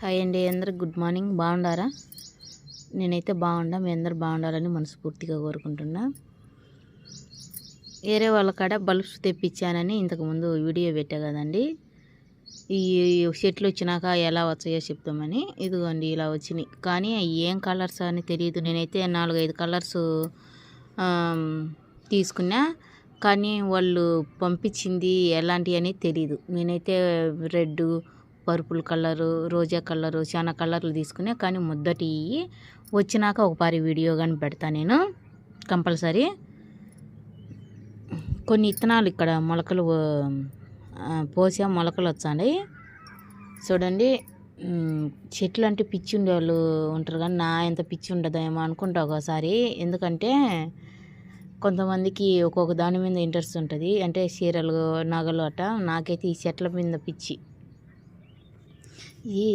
Hi అండి, అందరికి good morning. బాగుండారా? నేనైతే బాగుండా. మీ అందరు బాగుండాలని మనస్ఫూర్తిగా కోరుకుంటున్నా. వేరే వాళ్ళ కాడ బల్బ్స్ తెప్పించానని ఇంతకుముందు వీడియో పెట్టా కదండి. ఈ చెట్లు వచ్చినాక ఎలా వచ్చాయో చెప్తామని. ఇదిగోండి ఇలా వచ్చినాయి. కానీ ఏం కలర్స్ అని తెలియదు. నేనైతే 4-5 కలర్స్ తీసుకున్నా, కానీ వాళ్ళు పంపించింది ఎలాంటివి అని తెలీదు. నేనైతే రెడ్, పర్పుల్ కలరు, రోజా కలరు, చాలా కలర్లు తీసుకునే. కానీ ముద్దటి వచ్చినాక ఒకసారి వీడియో కానీ పెడతా నేను కంపల్సరీ. కొన్ని ఇత్తనాలు ఇక్కడ మొలకలు పోసా, మొలకలు వచ్చాయి చూడండి. చెట్లు అంటే పిచ్చి ఉండేవాళ్ళు ఉంటారు, కానీ నా ఎంత పిచ్చి ఉండదేమో అనుకుంటా ఒకసారి. ఎందుకంటే కొంతమందికి ఒక్కొక్క దాని మీద ఇంట్రెస్ట్ ఉంటుంది, అంటే చీరలు, నగలు అట్ట. నాకైతే ఈ చెట్ల మీద పిచ్చి. ఈ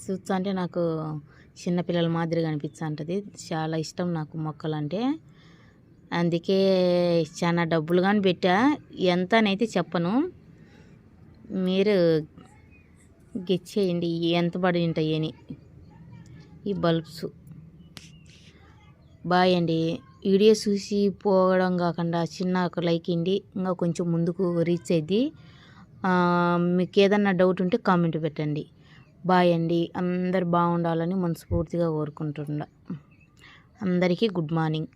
చూస్తా అంటే నాకు చిన్నపిల్లల మాదిరిగా అనిపిస్తుంటుంది. చాలా ఇష్టం నాకు మొక్కలు అంటే. అందుకే చాలా డబ్బులు కానీ పెట్టా. ఎంత అనైతే చెప్పను, మీరు గెస్ చేయండి ఎంత పడి ఉంటాయని. ఈ బల్బ్స్ బాయ్ అండి. వీడియో చూసి పోవడం కాకుండా చిన్న ఒక లైక్ ఇండి, ఇంకా కొంచెం ముందుకు రీచ్ అయ్యి. మీకు ఏదన్నా డౌట్ ఉంటే కామెంట్ పెట్టండి. బాయ్ అండి. అందరు బాగుండాలని మనస్ఫూర్తిగా కోరుకుంటున్నా. అందరికీ గుడ్ మార్నింగ్.